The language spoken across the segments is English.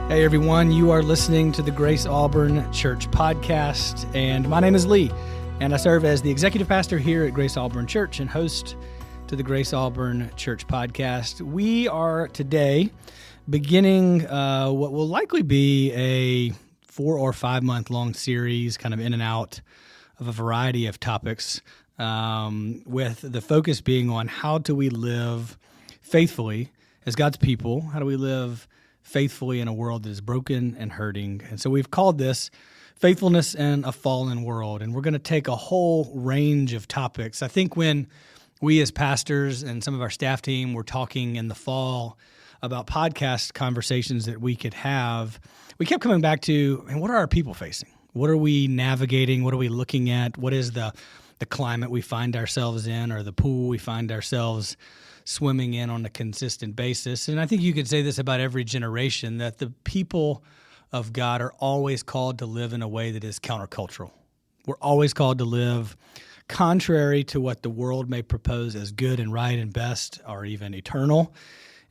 Hey everyone, you are listening to the Grace Auburn Church podcast, and my name is Lee, and I serve as the executive pastor here at Grace Auburn Church and host to the Grace Auburn Church podcast. We are today beginning what will likely be a 4 or 5 month long series, kind of in and out of a variety of topics, with the focus being on how do we live faithfully as God's people, how do we live faithfully in a world that is broken and hurting. And so we've called this Faithfulness in a Fallen World, and we're going to take a whole range of topics. I think when we as pastors and some of our staff team were talking in the fall about podcast conversations that we could have, we kept coming back to, and what are our people facing? What are we navigating? What are we looking at? What is the climate we find ourselves in, or the pool we find ourselves swimming in on a consistent basis? And I think you could say this about every generation, that the people of God are always called to live in a way that is countercultural. We're always called to live contrary to what the world may propose as good and right and best, or even eternal,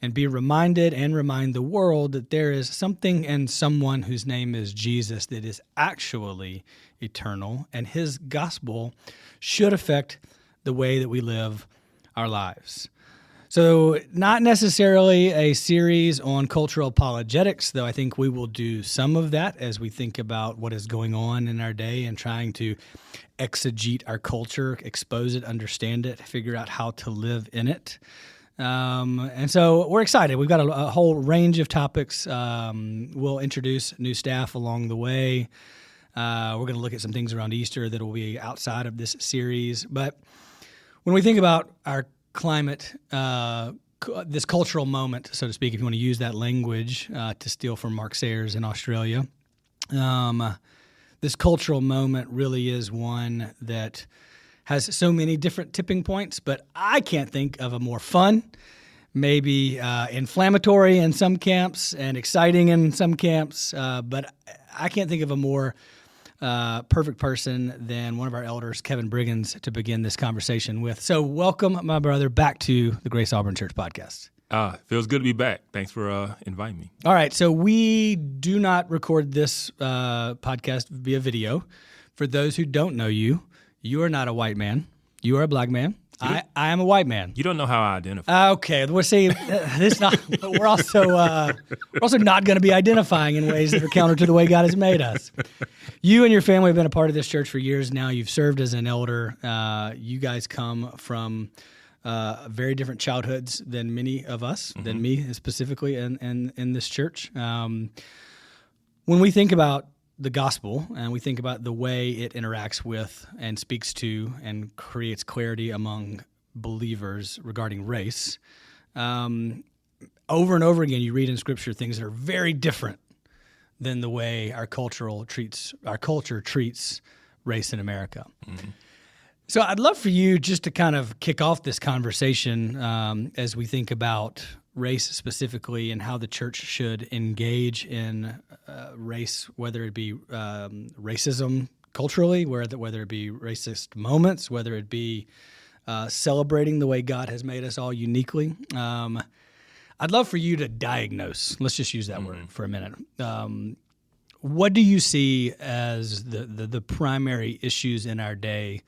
and be reminded and remind the world that there is something and someone whose name is Jesus that is actually eternal, and his gospel should affect the way that we live our lives. So not necessarily a series on cultural apologetics, though I think we will do some of that as we think about what is going on in our day and trying to exegete our culture, expose it, understand it, figure out how to live in it. And so we're excited. We've got a whole range of topics. We'll introduce new staff along the way. We're going to look at some things around Easter that will be outside of this series. But when we think about our climate, this cultural moment, so to speak, if you want to use that language to steal from Mark Sayers in Australia, this cultural moment really is one that has so many different tipping points, but I can't think of a more fun, maybe inflammatory in some camps and exciting in some camps, but I can't think of a more perfect person than one of our elders, Kevin Briggins, to begin this conversation with. So welcome, my brother, back to the Grace Auburn Church podcast. Feels good to be back. Thanks for inviting me. All right, so we do not record this podcast via video. For those who don't know you, you are not a white man. You are a black man. I am a white man. You don't know how I identify. Okay, we're saying this. We're also not going to be identifying in ways that are counter to the way God has made us. You and your family have been a part of this church for years now. You've served as an elder. You guys come from very different childhoods than many of us, than me specifically, in this church. When we think about the gospel, and we think about the way it interacts with and speaks to and creates clarity among believers regarding race, over and over again you read in Scripture things that are very different than the way our culture treats race in America. Mm-hmm. So I'd love for you just to kind of kick off this conversation as we think about race specifically and how the church should engage in race, whether it be racism culturally, whether it be racist moments, whether it be celebrating the way God has made us all uniquely. I'd love for you to diagnose, let's just use that word for a minute. What do you see as the primary issues in our day?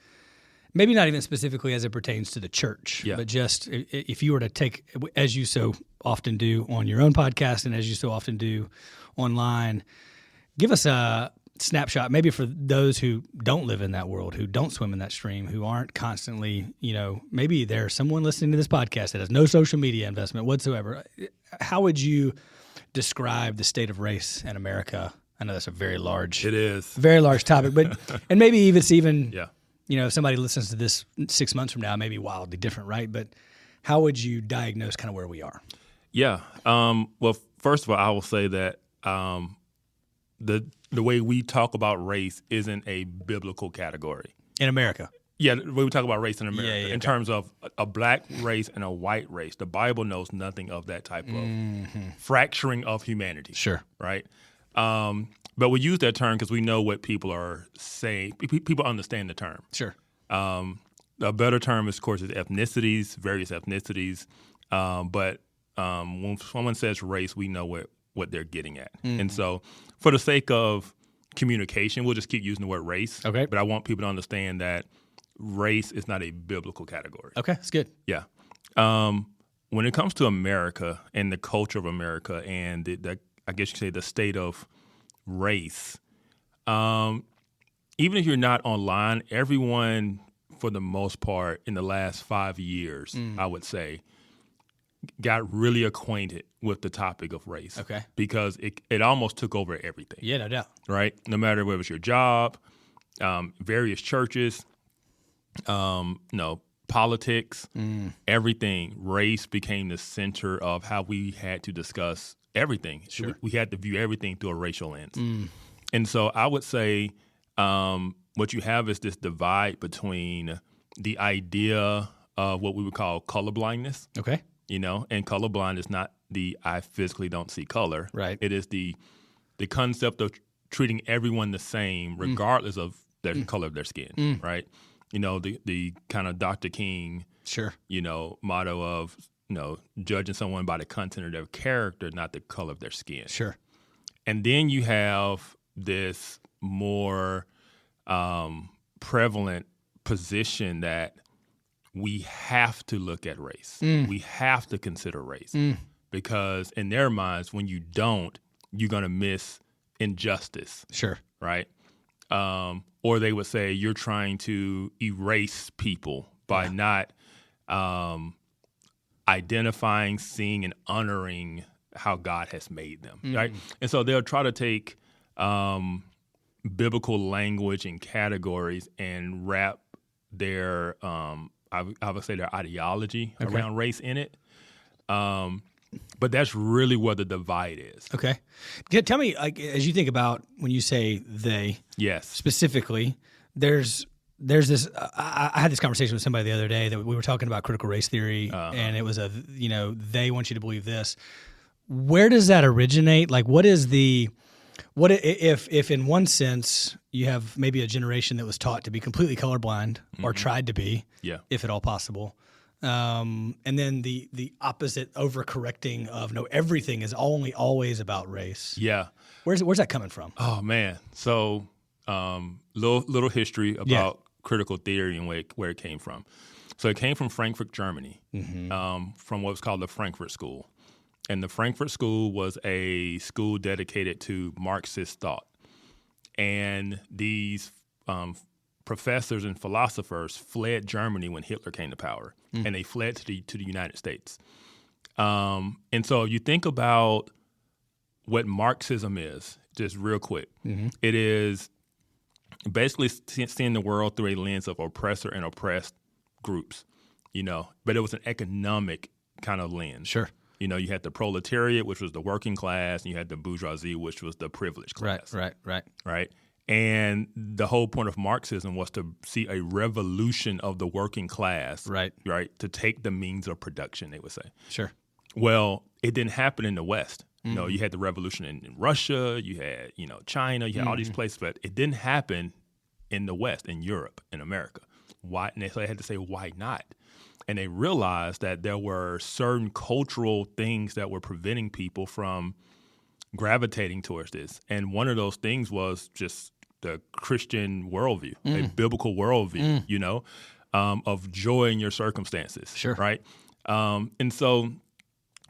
Maybe not even specifically as it pertains to the church, but just if you were to take, as you so often do on your own podcast and as you so often do online, give us a snapshot, maybe for those who don't live in that world, who don't swim in that stream, who aren't constantly, maybe there's someone listening to this podcast that has no social media investment whatsoever. How would you describe the state of race in America? I know that's a very large topic, but and maybe if it's even if somebody listens to this 6 months from now, maybe wildly different, right? But how would you diagnose kind of where we are? Yeah. Well, first of all, I will say that the way we talk about race isn't a biblical category. In America? Yeah, the way we talk about race in America, in okay. terms of a black race and a white race, the Bible knows nothing of that type of fracturing of humanity. Sure. Right? But we use that term because we know what people are saying. People understand the term. Sure. A better term, of course, is ethnicities, various ethnicities. But when someone says race, we know what they're getting at. Mm-hmm. And so for the sake of communication, we'll just keep using the word race. Okay. But I want people to understand that race is not a biblical category. Okay, that's good. Yeah. When it comes to America and the culture of America and the I guess you could say the state of race, even if you're not online, everyone, for the most part, in the last 5 years, I would say, got really acquainted with the topic of race. Okay. Because it almost took over everything. Yeah, no doubt. Right? No matter whether it was your job, various churches, politics, everything, race became the center of how we had to discuss everything. Sure. We had to view everything through a racial lens. And so I would say what you have is this divide between the idea of what we would call colorblindness. Okay. And colorblind is not the I physically don't see color. Right. It is the concept of treating everyone the same regardless of the color of their skin, right? The kind of Dr. King, sure, motto of, judging someone by the content of their character, not the color of their skin. Sure. And then you have this more prevalent position that we have to look at race. We have to consider race because in their minds, when you don't, you're going to miss injustice. Sure. Right? Or they would say you're trying to erase people by not identifying, seeing, and honoring how God has made them, right? And so they'll try to take biblical language and categories and wrap their, I would say, their ideology around race in it. But that's really where the divide is. Okay. Tell me, as you think about when you say they, yes, specifically, there's this. I had this conversation with somebody the other day that we were talking about critical race theory, and it was they want you to believe this. Where does that originate? Like, what is what if in one sense you have maybe a generation that was taught to be completely colorblind or tried to be, if at all possible. And then the opposite overcorrecting of no, everything is only always about race. Yeah. Where's that coming from? Oh man. So little history about critical theory and where it came from. So it came from Frankfurt, Germany, from what was called the Frankfurt School. And the Frankfurt School was a school dedicated to Marxist thought. And these professors and philosophers fled Germany when Hitler came to power, and they fled to the United States. And so you think about what Marxism is, just real quick. It is basically seeing the world through a lens of oppressor and oppressed groups, but it was an economic kind of lens. Sure. You had the proletariat, which was the working class, and you had the bourgeoisie, which was the privileged class. Right. And the whole point of Marxism was to see a revolution of the working class, right, to take the means of production, they would say. Sure. Well, it didn't happen in the West. You had the revolution in Russia, you had, China, you had all these places, but it didn't happen in the West, in Europe, in America. Why? And so they had to say, why not? And they realized that there were certain cultural things that were preventing people from gravitating towards this. And one of those things was just the Christian worldview, a biblical worldview, of joy in your circumstances. Sure. Right. And so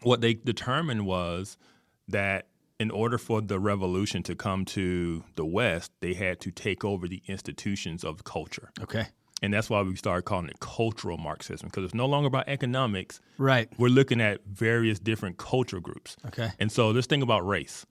what they determined was that in order for the revolution to come to the West, they had to take over the institutions of culture. Okay. And that's why we started calling it cultural Marxism, because it's no longer about economics. Right. We're looking at various different culture groups. Okay. And so this thing about race,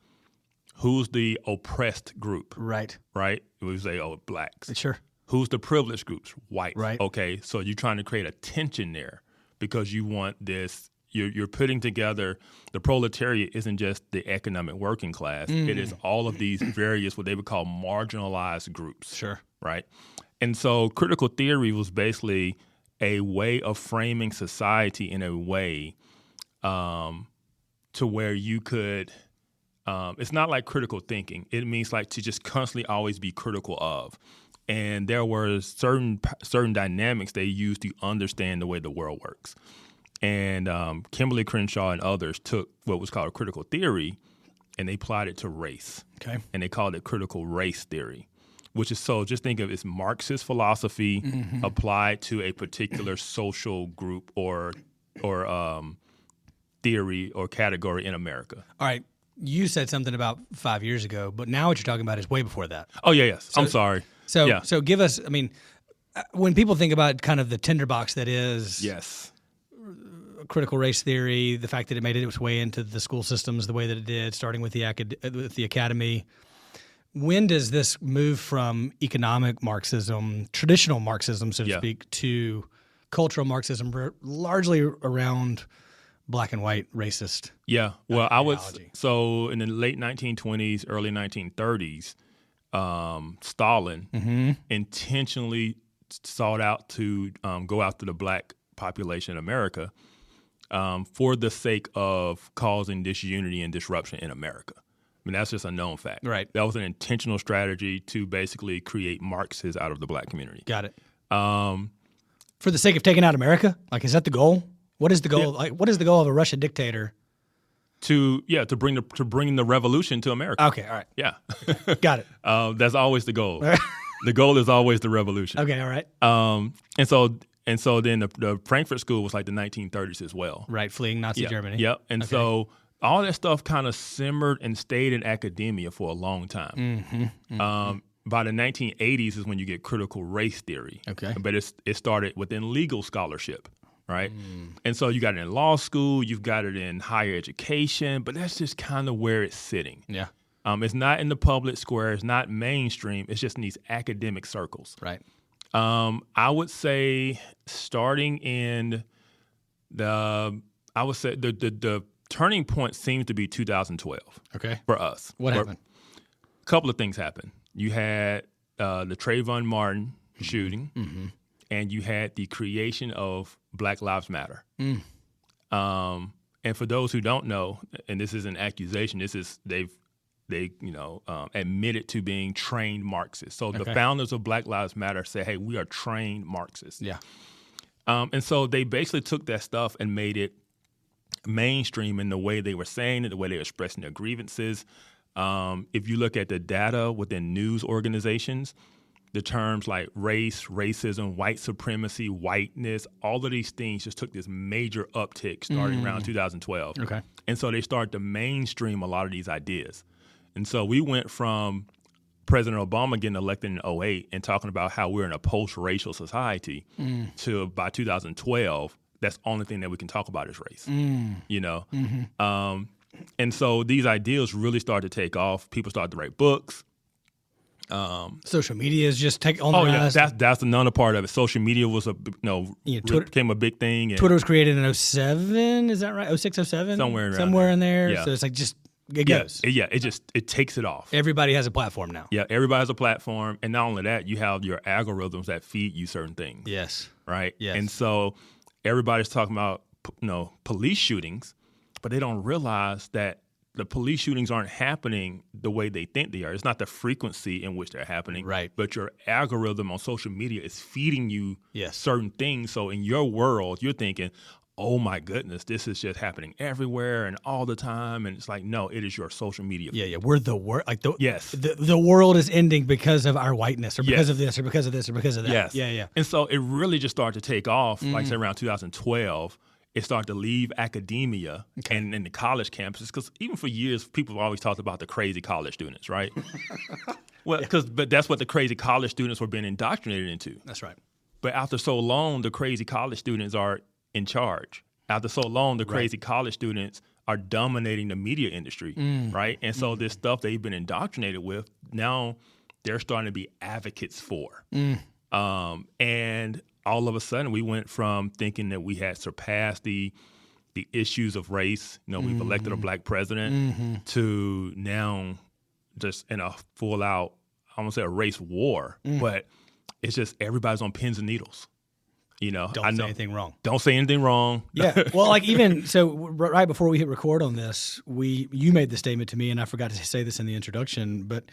who's the oppressed group? Right. Right? We say, blacks. Sure. Who's the privileged groups? Whites. Right. Okay, so you're trying to create a tension there because you want this, you're putting together, the proletariat isn't just the economic working class. It is all of these various, what they would call marginalized groups. Sure. Right? And so critical theory was basically a way of framing society in a way to where you could it's not like critical thinking. It means like to just constantly always be critical of. And there were certain dynamics they used to understand the way the world works. And Kimberly Crenshaw and others took what was called critical theory and they applied it to race. Okay. And they called it critical race theory, which is just think of it as Marxist philosophy applied to a particular social group or theory or category in America. All right. You said something about 5 years ago, but now what you're talking about is way before that. Oh, yes. I'm sorry. So give us, I mean, when people think about kind of the tinderbox that is critical race theory, the fact that it made its way into the school systems the way that it did, starting with the academy, when does this move from economic Marxism, traditional Marxism, so to speak, to cultural Marxism, largely around black and white racist? Yeah. Well, so in the late 1920s, early 1930s, Stalin intentionally sought out to go after the black population in America for the sake of causing disunity and disruption in America. I mean, that's just a known fact. Right. That was an intentional strategy to basically create Marxists out of the black community. Got it. For the sake of taking out America? Like, is that the goal? What is the goal? Yeah. Like, what is the goal of a Russian dictator? To bring the revolution to America. Okay, all right. Yeah. Got it. That's always the goal. The goal is always the revolution. Okay, all right. And so then the Frankfurt School was like the 1930s as well. Right, fleeing Nazi Germany. Yep. And so all that stuff kind of simmered and stayed in academia for a long time. By the 1980s is when you get critical race theory. Okay. But it started within legal scholarship, right? And so you got it in law school, you've got it in higher education, but that's just kind of where it's sitting. Yeah. It's not in the public square, it's not mainstream, it's just in these academic circles. Right. I would say starting in the turning point seems to be 2012. Okay. For us. What happened? A couple of things happened. You had the Trayvon Martin shooting, and you had the creation of Black Lives Matter. And for those who don't know, and this is an accusation, they admitted to being trained Marxists. So the founders of Black Lives Matter say, hey, we are trained Marxists. Yeah. And so they basically took that stuff and made it mainstream in the way they were saying it, the way they were expressing their grievances. If you look at the data within news organizations, the terms like race, racism, white supremacy, whiteness, all of these things just took this major uptick starting around 2012. Okay. And so they started to mainstream a lot of these ideas. And so we went from President Obama getting elected in 2008 and talking about how we're in a post-racial society to by 2012, that's the only thing that we can talk about is race, you know? And so these ideas really started to take off. People started to write books. Social media is just taking on the rise. That's another part of it. Social media was Twitter became a big thing. And Twitter was created in 2007, is that right? 06, 07? Somewhere in there. Yeah. So it's like just it goes. It takes it off. Everybody has a platform now. Yeah, everybody has a platform. And not only that, you have your algorithms that feed you certain things. Yes. Right? Yes. And so everybody's talking about police shootings, but they don't realize that the police shootings aren't happening the way they think they are. It's not the frequency in which they're happening. Right. But your algorithm on social media is feeding you Yes. certain things. So in your world, you're thinking, oh my goodness, this is just happening everywhere and all the time. And it's like, no, it is your social media. Yeah. We're the world. Like yes. The world is ending because of our whiteness or because of this or because of this or because of that. Yes. Yeah. And so it really just started to take off, like say around 2012. It started to leave academia and in the college campuses, because even for years, people have always talked about the crazy college students, right? But that's what the crazy college students were being indoctrinated into. That's right. But after so long, the crazy college students are in charge. After so long, the crazy college students are dominating the media industry, right? And so this stuff they've been indoctrinated with, now they're starting to be advocates for. And all of a sudden, we went from thinking that we had surpassed the issues of race, we've elected a black president, to now just in a full-out, I won't say a race war, but it's just everybody's on pins and needles. Don't say anything wrong. Don't say anything wrong. Yeah. Well, like even so, right before we hit record on this, you made the statement to me, and I forgot to say this in the introduction, but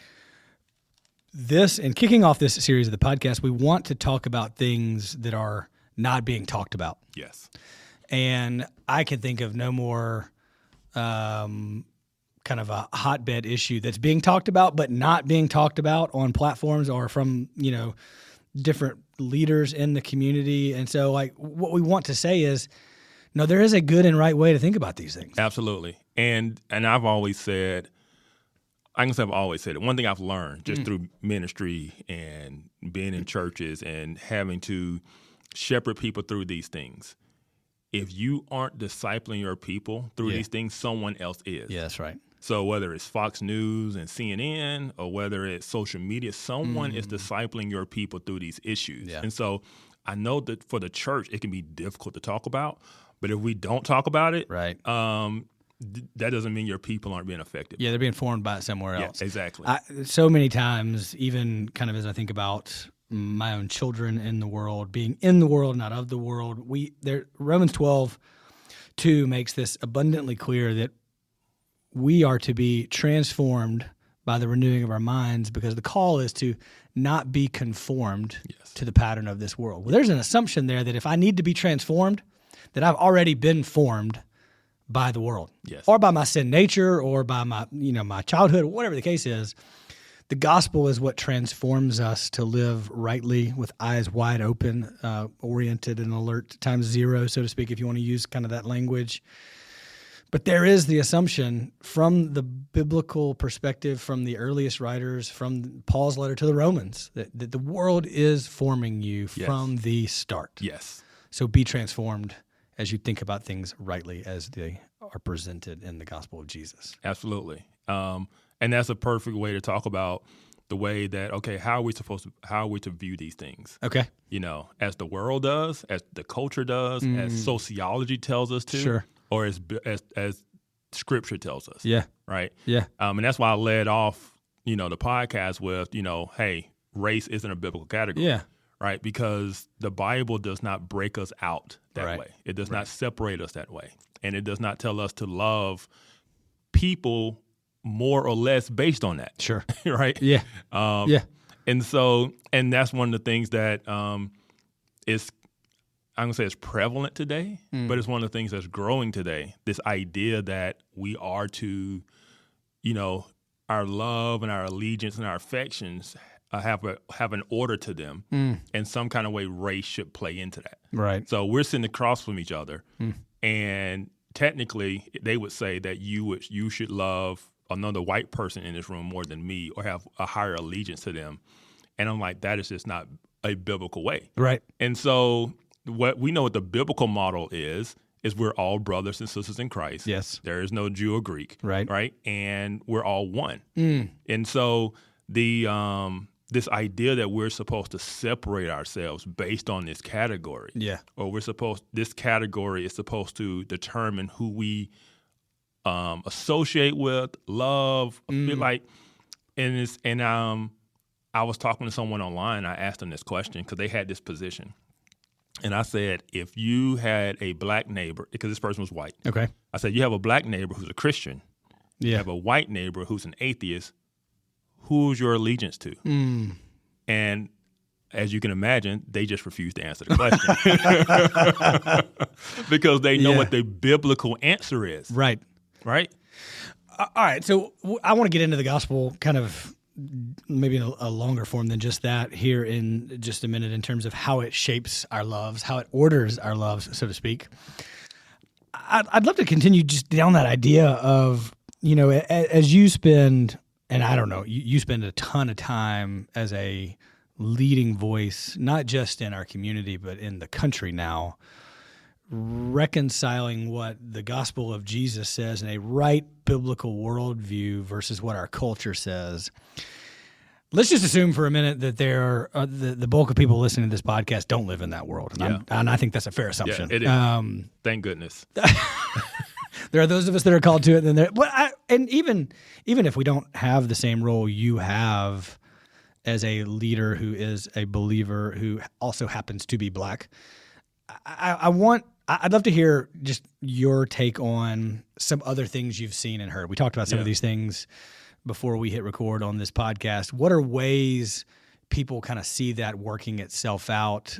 this and kicking off this series of the podcast, we want to talk about things that are not being talked about. Yes. And I can think of no more kind of a hotbed issue that's being talked about, but not being talked about on platforms or from, different leaders in the community. And so like what we want to say is, no, there is a good and right way to think about these things. Absolutely. And I've always said, I've always said it. One thing I've learned just through ministry and being in churches and having to shepherd people through these things. If you aren't discipling your people through these things, someone else is. Yeah, that's right. So whether it's Fox News and CNN or whether it's social media, someone is discipling your people through these issues. Yeah. And so I know that for the church, it can be difficult to talk about. But if we don't talk about it, right. That doesn't mean your people aren't being affected. Yeah, they're being formed by it somewhere else. Yeah, exactly. So many times, even kind of as I think about my own children in the world, being in the world, not of the world, Romans 12:2 makes this abundantly clear that we are to be transformed by the renewing of our minds, because the call is to not be conformed to the pattern of this world. Well, there's an assumption there that if I need to be transformed, that I've already been formed by the world, or by my sin nature, or by my, my childhood, whatever the case is. The gospel is what transforms us to live rightly with eyes wide open, oriented and alert times zero, so to speak, if you want to use kind of that language. But there is the assumption from the biblical perspective, from the earliest writers, from Paul's letter to the Romans, that the world is forming you from the start. Yes. So be transformed as you think about things rightly as they are presented in the gospel of Jesus. Absolutely. And that's a perfect way to talk about the way that, how are we to view these things? Okay. As the world does, as the culture does, as sociology tells us to, sure. or as Scripture tells us. Yeah. Right? Yeah. And that's why I led off, the podcast with, hey, race isn't a biblical category. Yeah. Right? Because the Bible does not break us out that way. It does not separate us that way. And it does not tell us to love people more or less based on that. Sure. Right? Yeah. And so, and that's one of the things that is, I'm going to say it's prevalent today, but it's one of the things that's growing today. This idea that we are to, our love and our allegiance and our affections have an order to them, and some kind of way race should play into that. Right. So we're sitting across from each other, and technically they would say that you should love another white person in this room more than me, or have a higher allegiance to them. And I'm like, that is just not a biblical way. Right. And so what we know what the biblical model is we're all brothers and sisters in Christ. Yes. There is no Jew or Greek. Right. Right. And we're all one. And so this idea that we're supposed to separate ourselves based on this category. Yeah. Or this category is supposed to determine who we associate with, love, feel like, and I was talking to someone online. I asked them this question because they had this position, and I said, if you had a black neighbor, because this person was white. Okay. I said, you have a black neighbor who's a Christian. Yeah. You have a white neighbor who's an atheist. Who's your allegiance to? And as you can imagine, they just refused to answer the question because they know what the biblical answer is. Right. Right? All right. So I want to get into the gospel kind of maybe in a longer form than just that here in just a minute, in terms of how it shapes our loves, how it orders our loves, so to speak. I'd love to continue just down that idea of, as you spend, and I don't know, you spend a ton of time as a leading voice, not just in our community, but in the country now, reconciling what the gospel of Jesus says in a right biblical worldview versus what our culture says. Let's just assume for a minute that the bulk of people listening to this podcast don't live in that world. And I think that's a fair assumption. Yeah, it is. Thank goodness. There are those of us that are called to it. And even if we don't have the same role you have as a leader who is a believer who also happens to be black, I'd love to hear just your take on some other things you've seen and heard. We talked about some of these things before we hit record on this podcast. What are ways people kind of see that working itself out?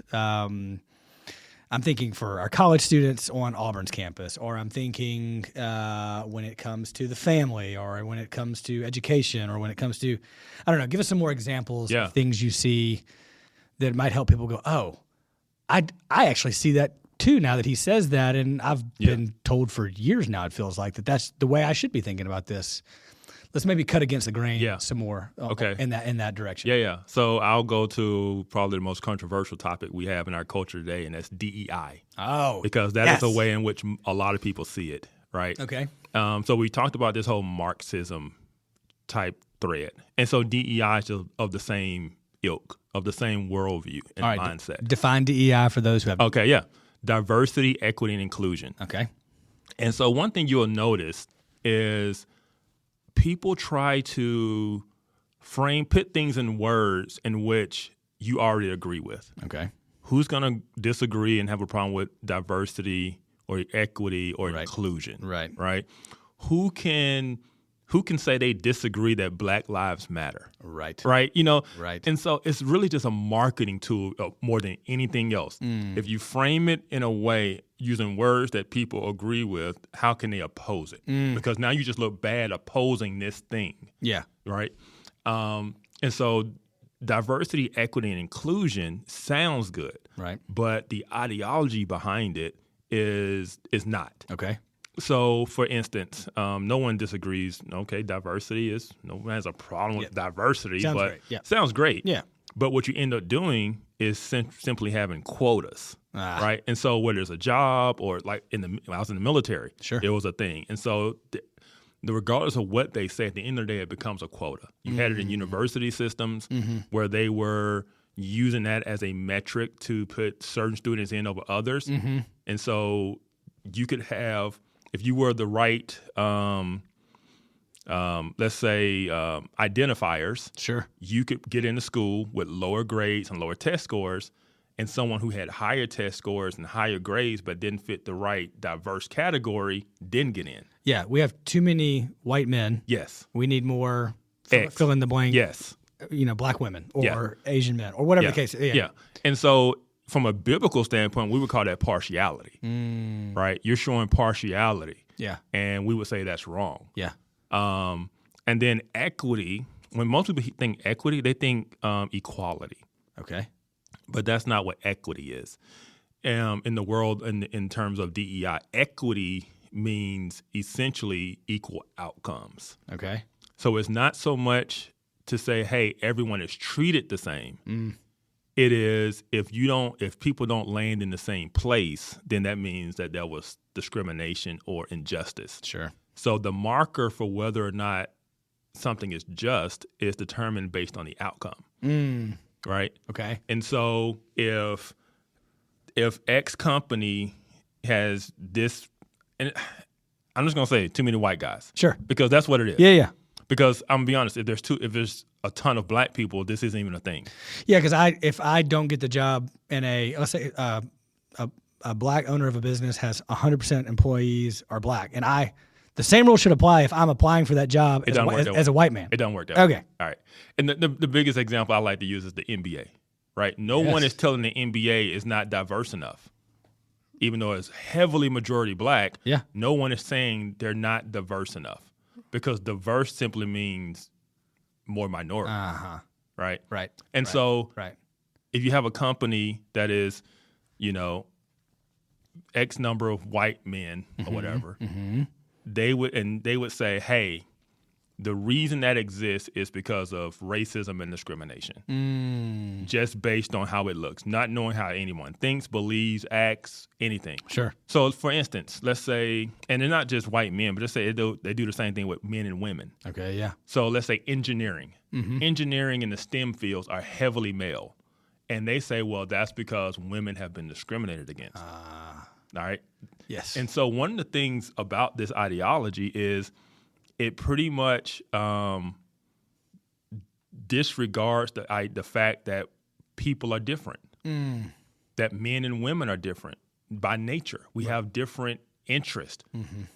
I'm thinking for our college students on Auburn's campus, or I'm thinking when it comes to the family, or when it comes to education, or when it comes to, I don't know, give us some more examples of things you see that might help people go, oh, I actually see that too now that he says that, and I've been told for years now, it feels like that's the way I should be thinking about this. Let's maybe cut against the grain some more in that direction. Yeah. So I'll go to probably the most controversial topic we have in our culture today, and that's DEI. Oh, because that is a way in which a lot of people see it, right? Okay. So we talked about this whole Marxism type thread, and so DEI is of the same ilk, of the same worldview and mindset. Define DEI for those who have. Okay, yeah. Diversity, equity, and inclusion. Okay. And so one thing you'll notice is people try to put things in words in which you already agree with. Okay. Who's going to disagree and have a problem with diversity or equity or inclusion? Right. Who can say they disagree that Black Lives Matter? Right. Right. And so it's really just a marketing tool more than anything else. If you frame it in a way using words that people agree with, how can they oppose it? Because now you just look bad opposing this thing. Yeah. Right. And so diversity, equity, and inclusion sounds good. Right. But the ideology behind it is not. Okay. So, for instance, no one disagrees. Okay, diversity is no one has a problem with diversity, sounds great. Yeah. But what you end up doing is simply having quotas, right? And so, where there's a job, or like when I was in the military, it was a thing. And so, regardless of what they say, at the end of the day, it becomes a quota. You had it in university systems where they were using that as a metric to put certain students in over others, and so you could have. If you were the right, let's say, identifiers, you could get into school with lower grades and lower test scores, and someone who had higher test scores and higher grades but didn't fit the right diverse category didn't get in. Yeah, we have too many white men. Yes. We need more fill in the blank. Yes. Black women or Asian men or whatever the case is. Yeah. And so from a biblical standpoint, we would call that partiality, right? You're showing partiality. Yeah. And we would say that's wrong. Yeah. And then equity, when most people think equity, they think equality. Okay. But that's not what equity is. In the world, in terms of DEI, equity means essentially equal outcomes. Okay. So it's not so much to say, hey, everyone is treated the same. It is if people don't land in the same place, then that means that there was discrimination or injustice. Sure. So the marker for whether or not something is just is determined based on the outcome. Right? Okay. And so if X company has this, and I'm just gonna say too many white guys. Sure. Because that's what it is. Yeah. Because I'm gonna be honest, if there's a ton of black people, this isn't even a thing. Yeah, because if I don't get the job in let's say a black owner of a business has 100% employees are black, and the same rule should apply if I'm applying for that job as a white man. It doesn't work that way. Okay. All right. And the biggest example I like to use is the NBA, right? No one is telling the NBA is not diverse enough. Even though it's heavily majority black, no one is saying they're not diverse enough. Because diverse simply means more minority, right? Right. And so if you have a company that is, X number of white men or whatever, they would say, hey, the reason that exists is because of racism and discrimination, just based on how it looks, not knowing how anyone thinks, believes, acts, anything. Sure. So, for instance, let's say, and they're not just white men, but let's say they do the same thing with men and women. Okay, yeah. So let's say engineering. Engineering in the STEM fields are heavily male. And they say, well, that's because women have been discriminated against. All right? Yes. And so one of the things about this ideology is it pretty much disregards the fact that people are different. that men and women are different by nature. We have different interests.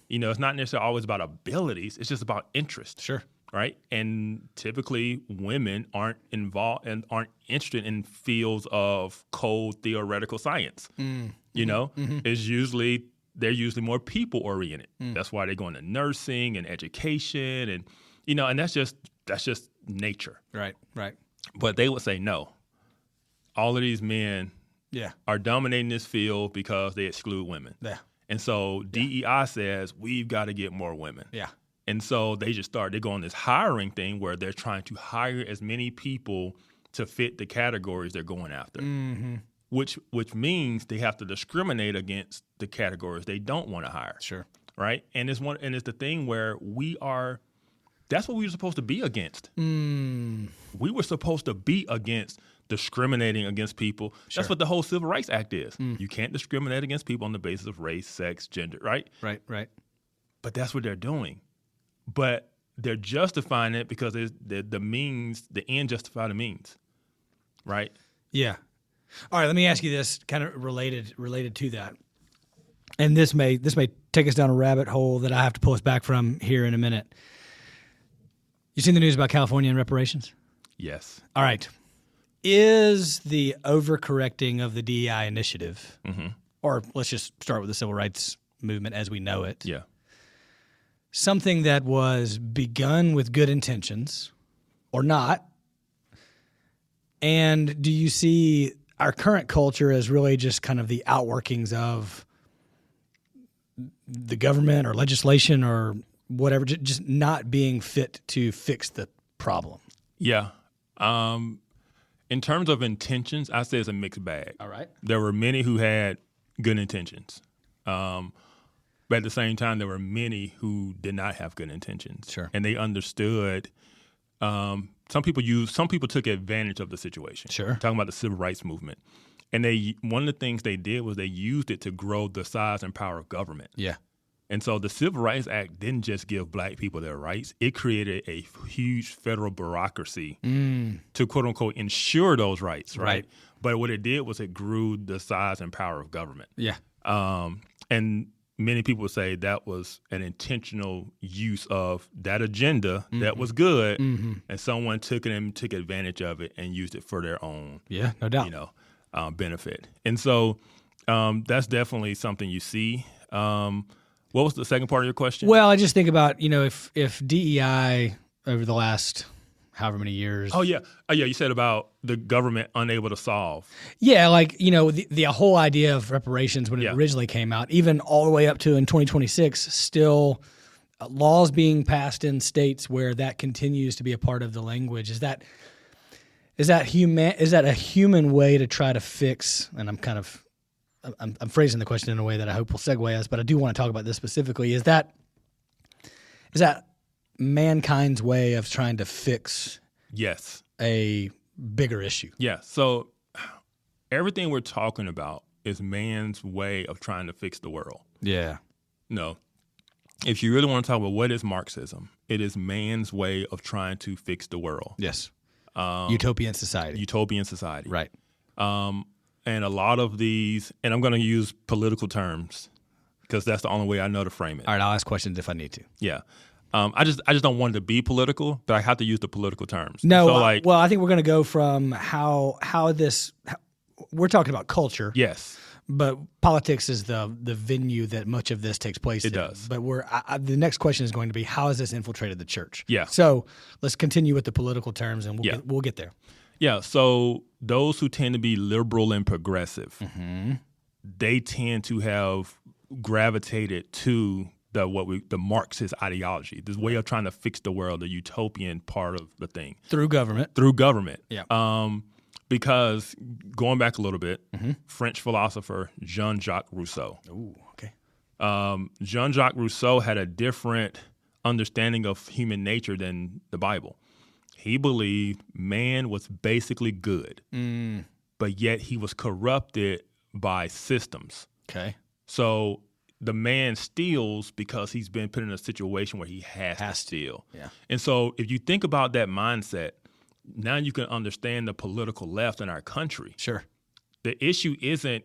It's not necessarily always about abilities. It's just about interest. Sure. Right? And typically women aren't involved and aren't interested in fields of cold theoretical science. They're usually more people oriented. That's why they go into nursing and education and that's just nature. Right. But they would say no. All of these men are dominating this field because they exclude women. Yeah. And so DEI says we've got to get more women. Yeah. And so they go on this hiring thing where they're trying to hire as many people to fit the categories they're going after, which means they have to discriminate against the categories they don't want to hire. Sure. Right. And it's the thing where that's what we were supposed to be against. We were supposed to be against discriminating against people. Sure. That's what the whole Civil Rights Act is. You can't discriminate against people on the basis of race, sex, gender, right? Right. But that's what they're doing. But they're justifying it because the end justify the means, right? Yeah. All right, let me ask you this, kind of related to that. And this may take us down a rabbit hole that I have to pull us back from here in a minute. You seen the news about California and reparations? Yes. All right. Is the overcorrecting of the DEI initiative, or let's just start with the civil rights movement as we know it, something that was begun with good intentions or not? And do you see our current culture as really just kind of the outworkings of the government or legislation or whatever, just not being fit to fix the problem? Yeah. In terms of intentions, I say it's a mixed bag. All right. There were many who had good intentions. But at the same time, there were many who did not have good intentions. Sure. And they understood. Some people took advantage of the situation. Sure. Talking about the civil rights movement. And one of the things they did was they used it to grow the size and power of government. Yeah. And so the Civil Rights Act didn't just give black people their rights. It created a huge federal bureaucracy to, quote unquote, ensure those rights. Right. But what it did was it grew the size and power of government. Yeah. And many people would say that was an intentional use of that agenda that was good, and someone took advantage of it and used it for their own, no doubt, benefit. And so that's definitely something you see. What was the second part of your question? Well, I just think about if DEI over the last however many years. Oh yeah. You said about the government unable to solve. Yeah, the whole idea of reparations when it originally came out, even all the way up to in 2026, still laws being passed in states where that continues to be a part of the language. Is that a human way to try to fix? And I'm phrasing the question in a way that I hope will segue us, but I do want to talk about this specifically. Is that mankind's way of trying to fix a bigger issue? Yeah. So everything we're talking about is man's way of trying to fix the world. Yeah. No. If you really want to talk about what is Marxism, it is man's way of trying to fix the world. Yes. Utopian society. Right. And a lot of these, and I'm going to use political terms because that's the only way I know to frame it. All right, I'll ask questions if I need to. Yeah. I just don't want it to be political, but I have to use the political terms. No, so I think we're going to go from how we're talking about culture. Yes. But politics is the venue that much of this takes place in. It does. But the next question is going to be, how has this infiltrated the church? Yeah. So let's continue with the political terms, and we'll get there. Yeah. So those who tend to be liberal and progressive, they tend to have gravitated to the Marxist ideology, this way of trying to fix the world, the utopian part of the thing. Through government. Yeah. Because going back a little bit, French philosopher Jean-Jacques Rousseau. Ooh, okay. Jean-Jacques Rousseau had a different understanding of human nature than the Bible. He believed man was basically good, but yet he was corrupted by systems. Okay. So the man steals because he's been put in a situation where he has to steal. Yeah. And so if you think about that mindset, now you can understand the political left in our country. Sure. the issue isn't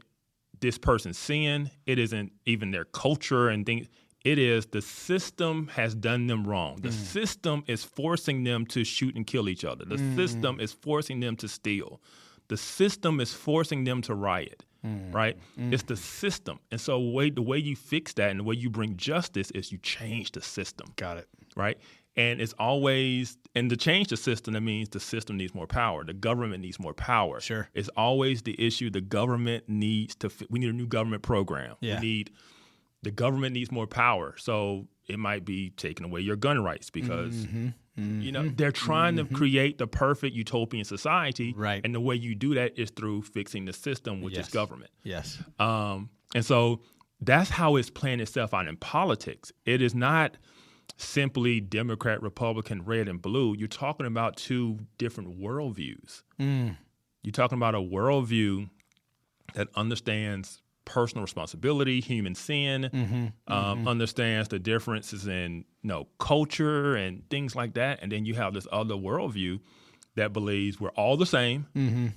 this person's sin. It isn't even their culture and things. It is the system has done them wrong. The system is forcing them to shoot and kill each other. The system is forcing them to steal. The system is forcing them to riot, right? It's the system. And so the way you fix that and the way you bring justice is you change the system. Got it. Right? And it's always, and to change the system, that means the system needs more power. The government needs more power. Sure. It's always the issue the government needs we need a new government program. Yeah. The government needs more power. So it might be taking away your gun rights because, they're trying to create the perfect utopian society. Right. And the way you do that is through fixing the system, which is government. Yes. And so that's how it's playing itself out in politics. It is not simply Democrat, Republican, red and blue. You're talking about two different worldviews. You're talking about a worldview that understands personal responsibility, human sin, understands the differences in culture and things like that. And then you have this other worldview that believes we're all the same.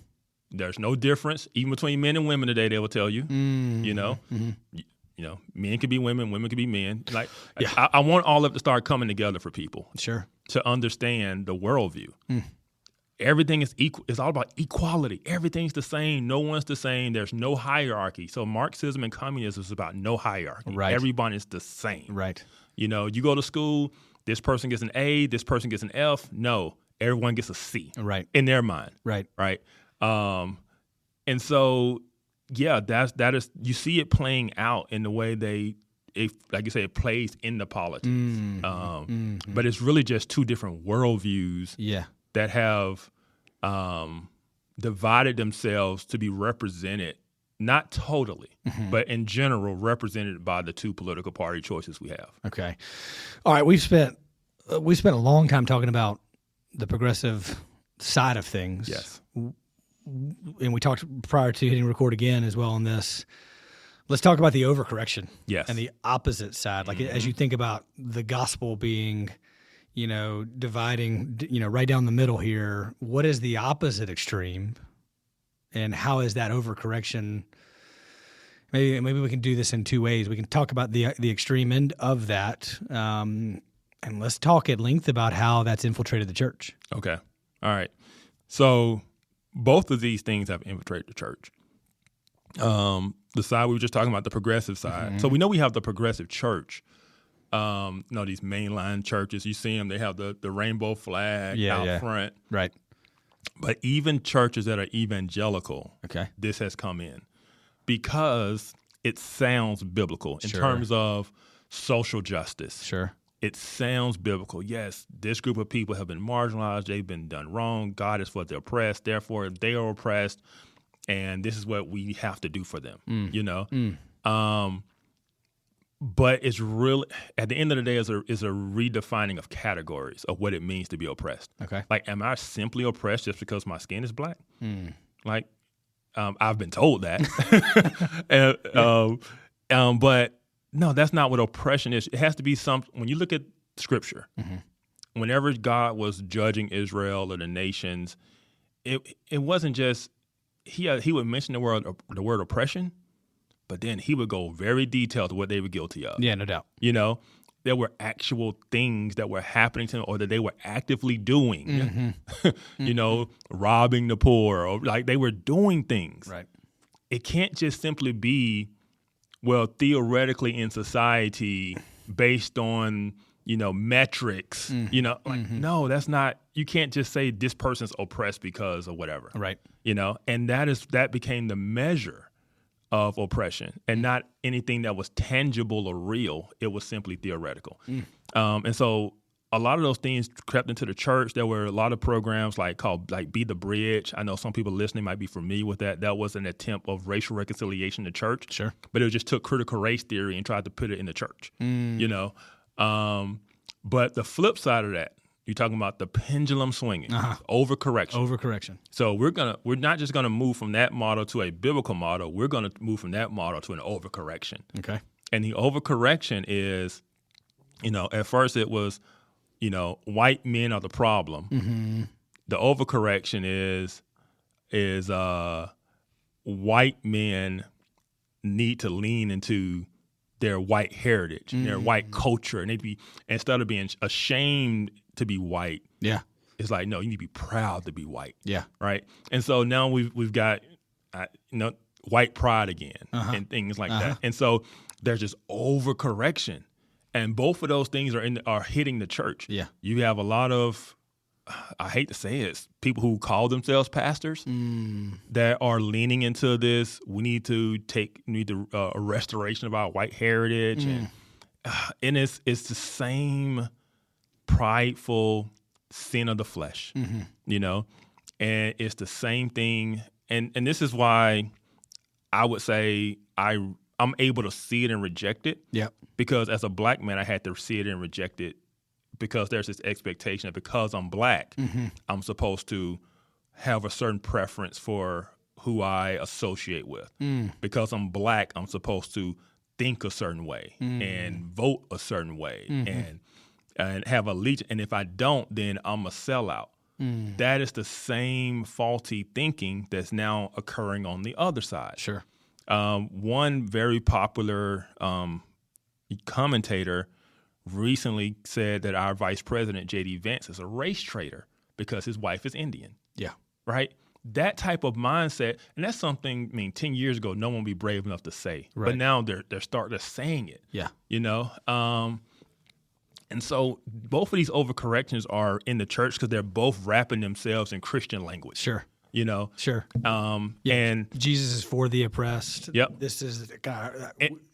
There's no difference, even between men and women today, they will tell you, men can be women, women can be men. Like, I want all of it to start coming together for people. Sure. To understand the worldview. Everything is equal. It's all about equality. Everything's the same. No one's the same. There's no hierarchy. So Marxism and communism is about no hierarchy. Right. Everybody is the same. Right. You go to school, this person gets an A, this person gets an F. No, everyone gets a C. Right. In their mind. Right. Right. And so, that is, you see it playing out in the way like you say, it plays in the politics. But it's really just two different worldviews. Yeah. That have divided themselves to be represented, not totally, but in general represented by the two political party choices we have. Okay. All right. We spent a long time talking about the progressive side of things. Yes. And we talked prior to hitting record again as well on this. Let's talk about the overcorrection. Yes. And the opposite side. Like as you think about the gospel being dividing, right down the middle here, what is the opposite extreme and how is that overcorrection? Maybe we can do this in two ways. We can talk about the extreme end of that, and let's talk at length about how that's infiltrated the church. Okay. All right. So both of these things have infiltrated the church. The side we were just talking about, the progressive side. So we know we have the progressive church. These mainline churches, you see them, they have the rainbow flag out front. Right. But even churches that are evangelical, this has come in because it sounds biblical in terms of social justice. Sure. It sounds biblical. Yes, this group of people have been marginalized. They've been done wrong. God is for the oppressed. Therefore, they are oppressed. And this is what we have to do for them, But it's really, at the end of the day, is a redefining of categories of what it means to be oppressed. Okay. Like, am I simply oppressed just because my skin is black? Like, I've been told that. But no, that's not what oppression is. It has to be when you look at Scripture, whenever God was judging Israel or the nations, it wasn't just, he would mention the word oppression, but then he would go very detailed to what they were guilty of. Yeah, no doubt. There were actual things that were happening to them or that they were actively doing, robbing the poor, or like they were doing things. Right. It can't just simply be, well, theoretically in society based on, metrics, no, that's not, you can't just say this person's oppressed because of whatever. Right. And that became the measure of oppression and not anything that was tangible or real. It was simply theoretical. And so a lot of those things crept into the church. There were a lot of programs called Be the Bridge. I know some people listening might be familiar with that. That was an attempt of racial reconciliation in the church. Sure. But it just took critical race theory and tried to put it in the church, But the flip side of that, you're talking about the pendulum swinging, overcorrection. So we're not just gonna move from that model to a biblical model. We're gonna move from that model to an overcorrection. Okay. And the overcorrection is, at first it was, white men are the problem. The overcorrection is white men need to lean into their white heritage, their white culture, and instead of being ashamed to be white, it's like, no, you need to be proud to be white, right? And so now we've got white pride again and things like that, and so there's this overcorrection, and both of those things are hitting the church. You have a lot of, I hate to say it, people who call themselves pastors that are leaning into this. We need a restoration of our white heritage, and it's the same prideful sin of the flesh, and it's the same thing. And this is why I would say I'm able to see it and reject it. Because as a black man, I had to see it and reject it. Because there's this expectation that because I'm black, I'm supposed to have a certain preference for who I associate with. Because I'm black, I'm supposed to think a certain way and vote a certain way and have allegiance. And if I don't, then I'm a sellout. That is the same faulty thinking that's now occurring on the other side. Sure. One very popular commentator recently said that our vice president, J.D. Vance, is a race traitor because his wife is Indian. Right? That type of mindset, and that's something, 10 years ago, no one would be brave enough to say. Right. But now they're saying it. And so both of these overcorrections are in the church because they're both wrapping themselves in Christian language. Sure. Sure. And Jesus is for the oppressed. Yep. This is the guy.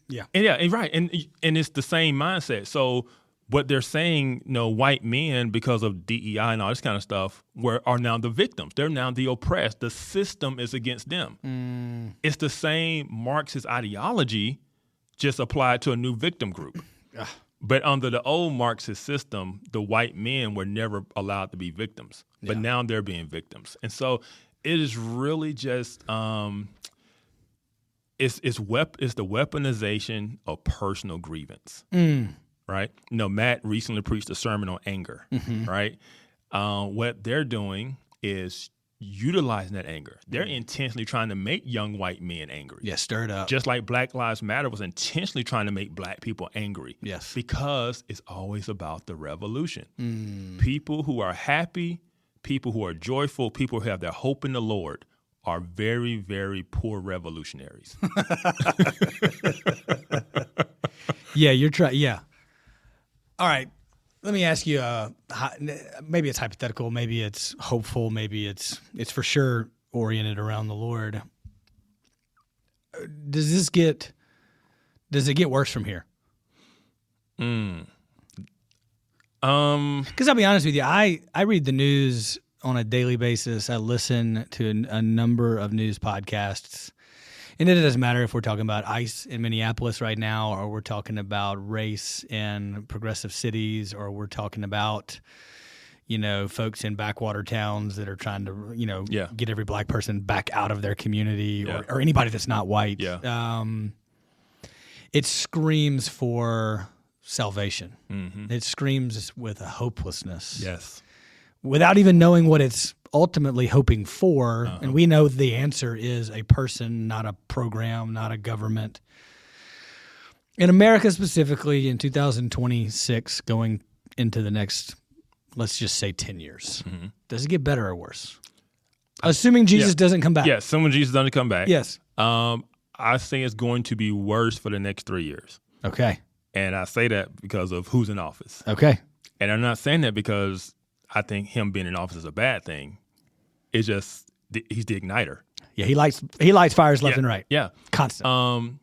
Right. And it's the same mindset. So what they're saying, white men, because of DEI and all this kind of stuff, are now the victims. They're now the oppressed. The system is against them. It's the same Marxist ideology, just applied to a new victim group. But under the old Marxist system, the white men were never allowed to be victims. But now they're being victims. And so it is really just it's the weaponization of personal grievance, right? Matt recently preached a sermon on anger, right? What they're doing is utilizing that anger. They're intentionally trying to make young white men angry. Stir it up. Just like Black Lives Matter was intentionally trying to make black people angry. Yes. Because it's always about the revolution. People who are happy, people who are joyful, people who have their hope in the Lord are very, very poor revolutionaries. You're trying. Yeah. All right. Let me ask you, maybe it's hypothetical, maybe it's hopeful, maybe it's for sure oriented around the Lord. Does it get worse from here? Because I'll be honest with you, I read the news on a daily basis. I listen to a number of news podcasts. And it doesn't matter if we're talking about ICE in Minneapolis right now, or we're talking about race in progressive cities, or we're talking about, folks in backwater towns that are trying to, get every black person back out of their community, or anybody that's not white. It screams for salvation. It screams with a hopelessness. Yes. Without even knowing what it's ultimately hoping for, and we know the answer is a person, not a program, not a government. In America specifically, in 2026, going into the next, let's just say 10 years, does it get better or worse? Assuming Jesus doesn't come back. Yes, assuming Jesus doesn't come back. Yes. I say it's going to be worse for the next 3 years. Okay. And I say that because of who's in office. Okay. And I'm not saying that because I think him being in office is a bad thing. It's just he's the igniter. Yeah, he lights fires left and right. Yeah, constant.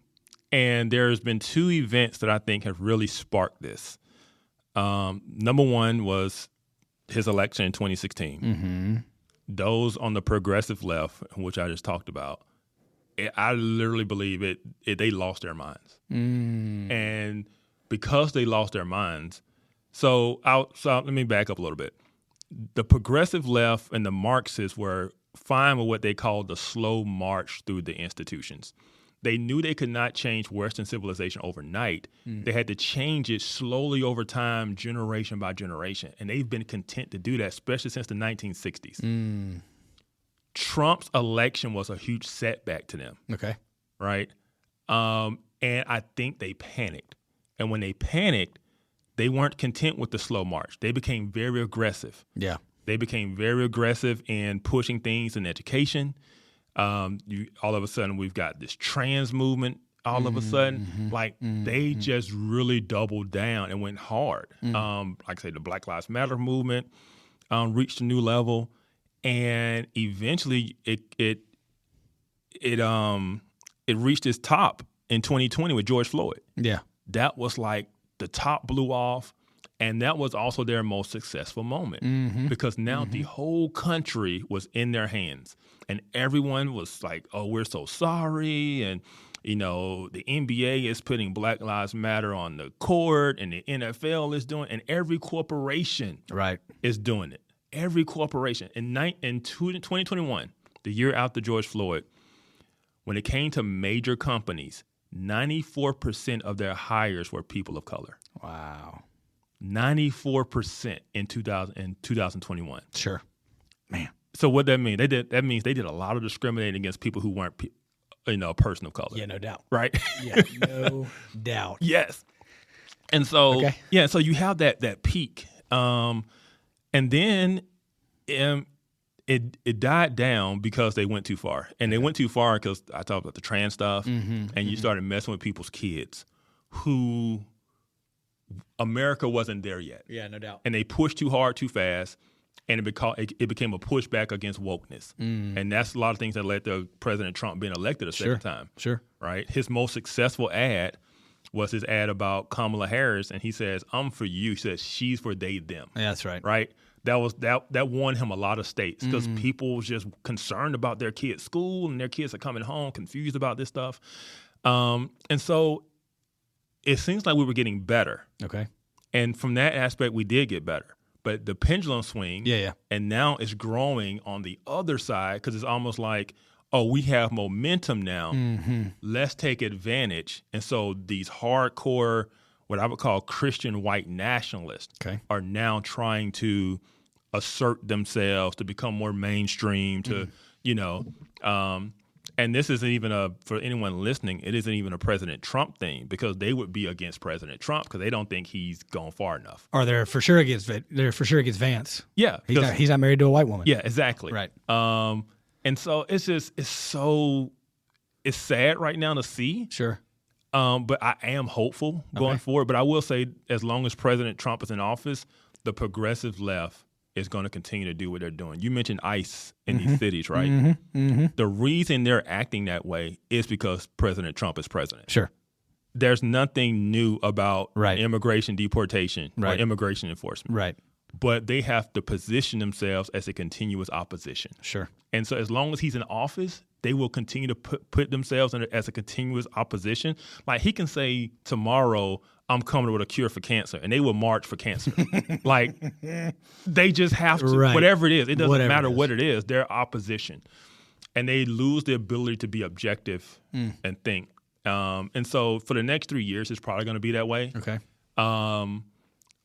And there's been two events that I think have really sparked this. Number one was his election in 2016. Those on the progressive left, which I just talked about, I literally believe they lost their minds. And because they lost their minds, so let me back up a little bit. The progressive left and the Marxists were fine with what they called the slow march through the institutions. They knew they could not change Western civilization overnight. They had to change it slowly over time, generation by generation. And they've been content to do that, especially since the 1960s. Trump's election was a huge setback to them. Okay. Right? And I think they panicked. And when they panicked, they weren't content with the slow march. They became very aggressive. Yeah. They became very aggressive in pushing things in education. All of a sudden, we've got this trans movement. All of a sudden, they just really doubled down and went hard. Like I say, the Black Lives Matter movement reached a new level, and eventually it reached its top in 2020 with George Floyd. Yeah, that was like the top blew off, and that was also their most successful moment because now the whole country was in their hands, and everyone was like, "Oh, we're so sorry," and the NBA is putting Black Lives Matter on the court, and the NFL is doing, and every corporation is doing it. Every corporation. In 2021, the year after George Floyd, when it came to major companies, 94% of their hires were people of color. Wow. 94% in 2021. Sure. Man. So what that means? That means they did a lot of discriminating against people who weren't a person of color. Yeah, no doubt. Right? Yeah, no doubt. Yes. And so, so you have that peak. And then it died down because they went too far. And they went too far because I talked about the trans stuff, and you started messing with people's kids who America wasn't there yet. Yeah, no doubt. And they pushed too hard, too fast, and it became a pushback against wokeness. And that's a lot of things that led to President Trump being elected a second time. Sure. Right? His most successful ad was his ad about Kamala Harris, and he says, "I'm for you." He says, "She's for they, them." Yeah, that's right. Right? That won him a lot of states because people was just concerned about their kids' school, and their kids are coming home confused about this stuff. And so it seems like we were getting better. Okay. And from that aspect, we did get better. But the pendulum swing, and now it's growing on the other side because it's almost like, oh, we have momentum now. Let's take advantage. And so these hardcore, what I would call Christian white nationalists, are now trying to assert themselves to become more mainstream, to, and this isn't even for anyone listening, it isn't even a President Trump thing because they would be against President Trump because they don't think he's gone far enough. Or they're for sure against Vance. Yeah. He's not married to a white woman. Yeah, exactly. Right. And so it's sad right now to see. Sure. But I am hopeful going forward. But I will say, as long as President Trump is in office, the progressive left is going to continue to do what they're doing. You mentioned ICE in these cities, right? The reason they're acting that way is because President Trump is president. Sure. There's nothing new about immigration deportation or immigration enforcement. Right. But they have to position themselves as a continuous opposition. Sure. And so as long as he's in office, they will continue to put themselves as a continuous opposition. Like he can say tomorrow, I'm coming with a cure for cancer, and they will march for cancer. Like they just have to, whatever it is. It doesn't matter what it is. They're opposition. And they lose the ability to be objective and think. And so for the next 3 years, it's probably going to be that way. Okay.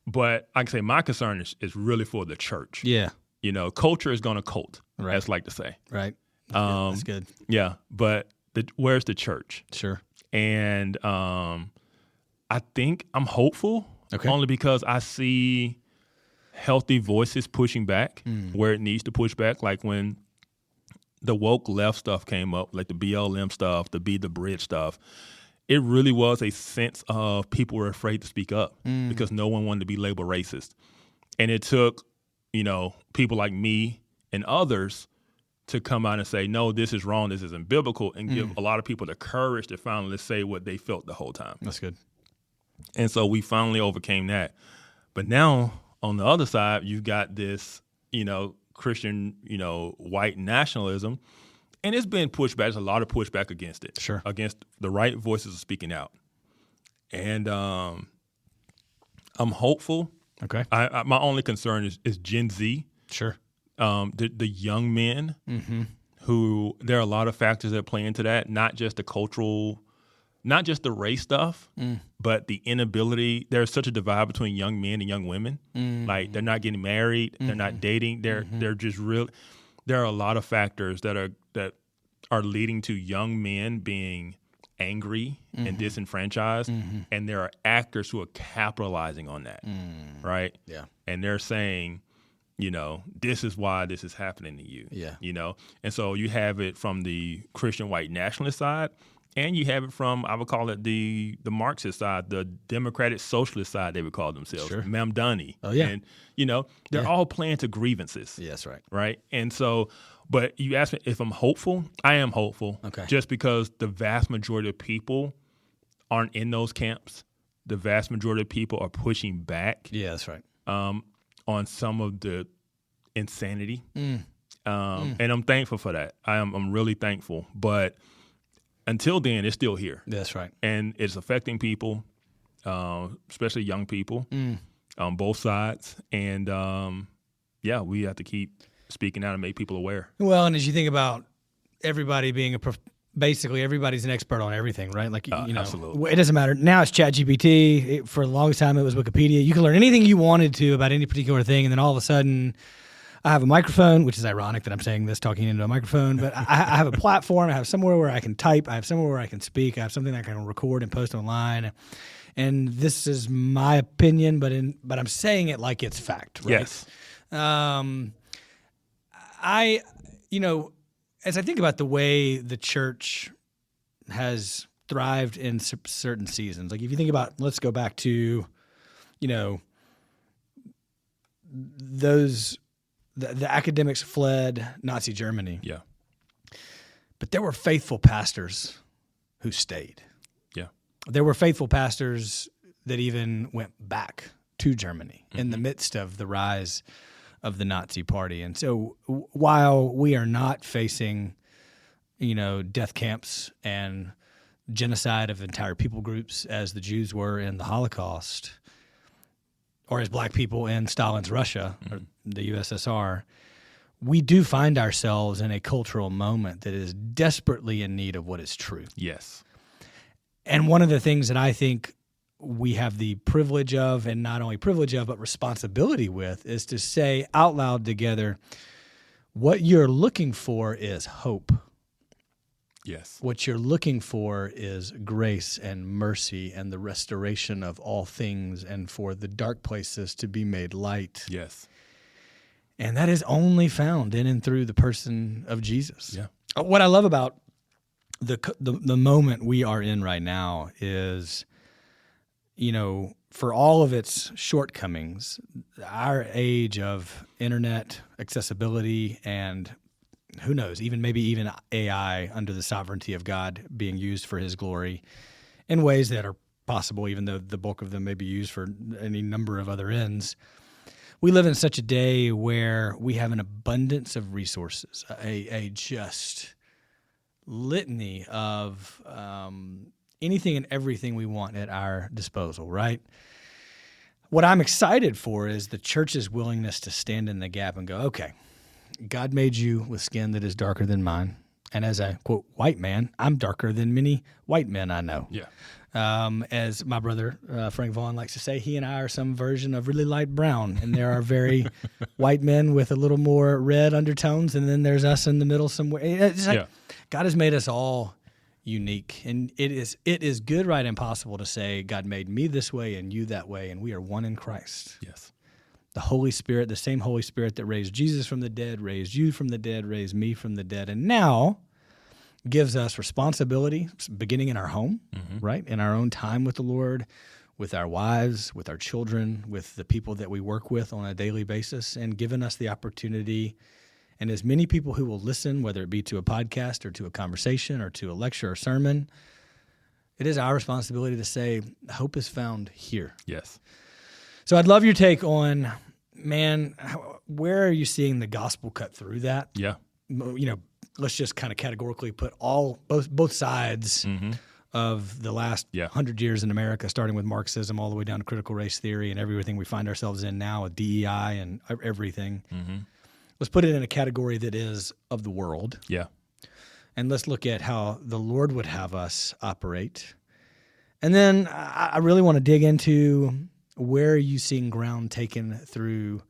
But like I say, my concern is really for the church. Yeah. Culture is going to cult, as I like to say. Right. That's good. Yeah. But where's the church? Sure. And I think I'm hopeful only because I see healthy voices pushing back where it needs to push back. Like when the woke left stuff came up, like the BLM stuff, the Be the Bridge stuff, it really was a sense of people were afraid to speak up because no one wanted to be labeled racist. And it took, people like me and others to come out and say, no, this is wrong, this isn't biblical, and give a lot of people the courage to finally say what they felt the whole time. That's good. And so we finally overcame that. But now on the other side, you've got this, Christian, white nationalism, and it's been pushed back. There's a lot of pushback against it. Sure. Against the right voices speaking out. And I'm hopeful. Okay. My only concern is Gen Z. Sure. The young men who, there are a lot of factors that play into that, not just the cultural, not just the race stuff, but the inability. There's such a divide between young men and young women. Like they're not getting married, they're not dating, they're just real. there are a lot of factors that are leading to young men being angry and disenfranchised, and there are actors who are capitalizing on that, right? Yeah. And they're saying, this is why this is happening to you. Yeah. And so you have it from the Christian white nationalist side, and you have it from, I would call it the Marxist side, the Democratic Socialist side, they would call themselves, Sure. Mamdani. Oh, yeah. And, they're all playing to grievances. Yeah, that's right. Right? And so, but you asked me if I'm hopeful. I am hopeful. Okay. Just because the vast majority of people aren't in those camps. The vast majority of people are pushing back. Yeah, that's right. On some of the insanity. And I'm thankful for that. I'm really thankful. But until then, it's still here. That's right. And it's affecting people, especially young people on both sides. And, we have to keep speaking out and make people aware. Well, and as you think about everybody being basically everybody's an expert on everything, right? Like, absolutely. It doesn't matter. Now it's ChatGPT. For a long time, it was Wikipedia. You can learn anything you wanted to about any particular thing, and then all of a sudden, I have a microphone, which is ironic that I'm saying this, talking into a microphone, but I have a platform. I have somewhere where I can type. I have somewhere where I can speak. I have something that I can record and post online. And this is my opinion, but I'm saying it like it's fact, right? Yes. As I think about the way the church has thrived in certain seasons, like if you think about, let's go back to, the academics fled Nazi Germany. Yeah. But there were faithful pastors who stayed. Yeah. There were faithful pastors that even went back to Germany in the midst of the rise of the Nazi Party. And so while we are not facing, death camps and genocide of entire people groups as the Jews were in the Holocaust, or as black people in Stalin's Russia, or the USSR, we do find ourselves in a cultural moment that is desperately in need of what is true. Yes. And one of the things that I think we have the privilege of, and not only privilege of, but responsibility with, is to say out loud together, what you're looking for is hope. Yes. What you're looking for is grace and mercy and the restoration of all things, and for the dark places to be made light. Yes. And that is only found in and through the person of Jesus. Yeah. What I love about the moment we are in right now is, for all of its shortcomings, our age of internet accessibility and who knows, maybe even AI under the sovereignty of God being used for his glory in ways that are possible, even though the bulk of them may be used for any number of other ends. We live in such a day where we have an abundance of resources, a just litany of anything and everything we want at our disposal, right? What I'm excited for is the church's willingness to stand in the gap and go, okay, God made you with skin that is darker than mine. And as a, quote, white man, I'm darker than many white men I know. Yeah. As my brother, Frank Vaughn, likes to say, he and I are some version of really light brown. And there are very white men with a little more red undertones. And then there's us in the middle somewhere. It's like God has made us all unique. And it is good, right, and possible to say, God made me this way and you that way. And we are one in Christ. Yes. The Holy Spirit, the same Holy Spirit that raised Jesus from the dead, raised you from the dead, raised me from the dead, and now gives us responsibility, beginning in our home, right? In our own time with the Lord, with our wives, with our children, with the people that we work with on a daily basis, and given us the opportunity, and as many people who will listen, whether it be to a podcast or to a conversation or to a lecture or sermon, it is our responsibility to say, hope is found here. Yes. So I'd love your take on, man, where are you seeing the gospel cut through that? Yeah. Let's just kind of categorically put both sides of the last 100 years in America, starting with Marxism all the way down to critical race theory and everything we find ourselves in now with DEI and everything. Let's put it in a category that is of the world. Yeah. And let's look at how the Lord would have us operate. And then I really want to dig into, where are you seeing ground taken through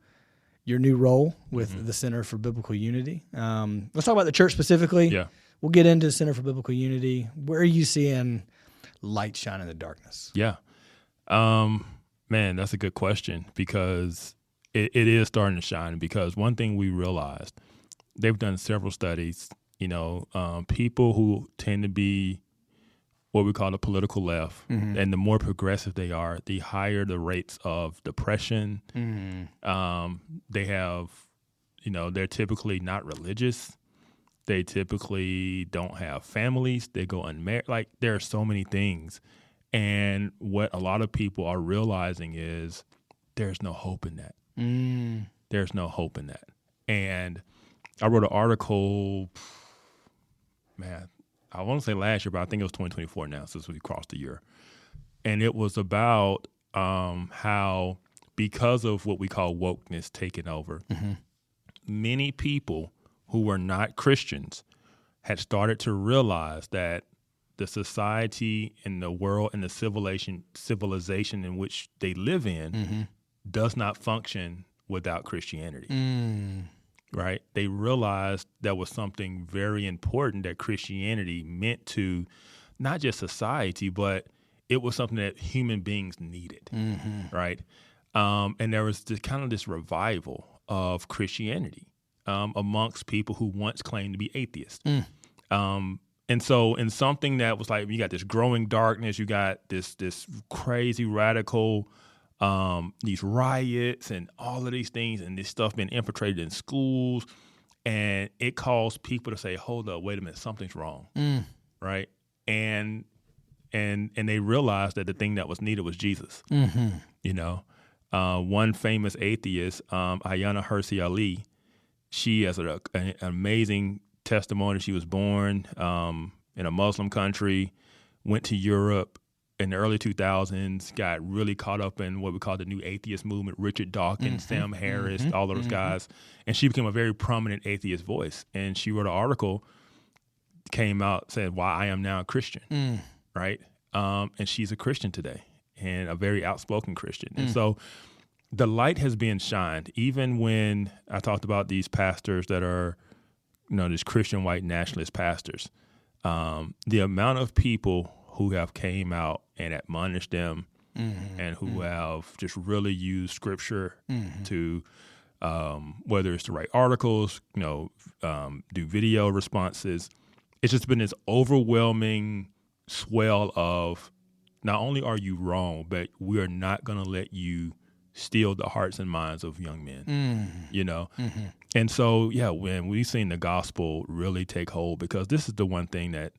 your new role with the Center for Biblical Unity. Let's talk about the church specifically. Yeah. We'll get into the Center for Biblical Unity. Where are you seeing light shine in the darkness? Yeah. Man, that's a good question, because it is starting to shine. Because one thing we realized, they've done several studies, people who tend to be what we call the political left, and the more progressive they are, the higher the rates of depression. They have, they're typically not religious. They typically don't have families. They go unmarried. Like, there are so many things. And what a lot of people are realizing is there's no hope in that. There's no hope in that. And I wrote an article, man, I want to say last year, but I think it was 2024 now, since we crossed the year. And it was about how, because of what we call wokeness taking over, many people who were not Christians had started to realize that the society and the world and the civilization in which they live in does not function without Christianity. Right? They realized that was something very important that Christianity meant to not just society, but it was something that human beings needed. Right? And there was this revival of Christianity amongst people who once claimed to be atheists. And so in something that was like, you got this growing darkness, you got this crazy radical, these riots and all of these things, and this stuff being infiltrated in schools, and it caused people to say, hold up, wait a minute, something's wrong, right? And they realized that the thing that was needed was Jesus. One famous atheist, Ayana Hirsi Ali, she has an amazing testimony. She was born in a Muslim country, went to Europe in the early 2000s, got really caught up in what we call the new atheist movement, Richard Dawkins, Sam Harris, all of those guys. And she became a very prominent atheist voice. And she wrote an article, came out, said, why I am now a Christian, right? And she's a Christian today, and a very outspoken Christian. And so the light has been shined, even when I talked about these pastors that are, these Christian white nationalist pastors. The amount of people who have came out and admonished them, and who have just really used scripture to, whether it's to write articles, do video responses. It's just been this overwhelming swell of, not only are you wrong, but we are not going to let you steal the hearts and minds of young men, And so, when we've seen the gospel really take hold, because this is the one thing that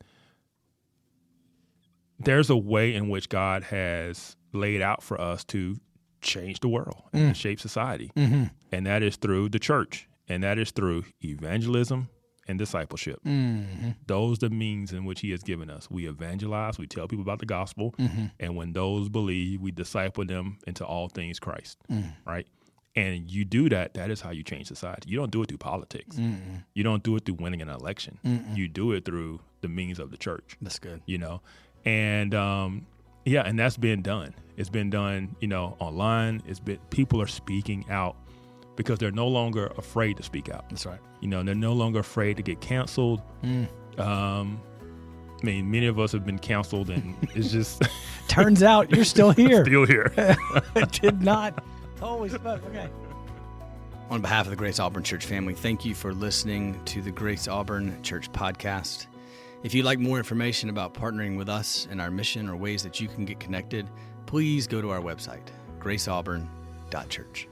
there's a way in which God has laid out for us to change the world and shape society. And that is through the church, and that is through evangelism and discipleship. Those are the means in which he has given us. We evangelize, we tell people about the gospel, and when those believe, we disciple them into all things Christ, right? And you do that, that is how you change society. You don't do it through politics. You don't do it through winning an election. You do it through the means of the church. That's good. And and that's been done. It's been done, online. People are speaking out because they're no longer afraid to speak out. That's right. They're no longer afraid to get canceled. Many of us have been canceled, and it's just turns out you're still here. Still here. Did not. Holy smoke. Okay. On behalf of the Grace Auburn Church family, thank you for listening to the Grace Auburn Church podcast. If you'd like more information about partnering with us in our mission or ways that you can get connected, please go to our website, graceauburn.church.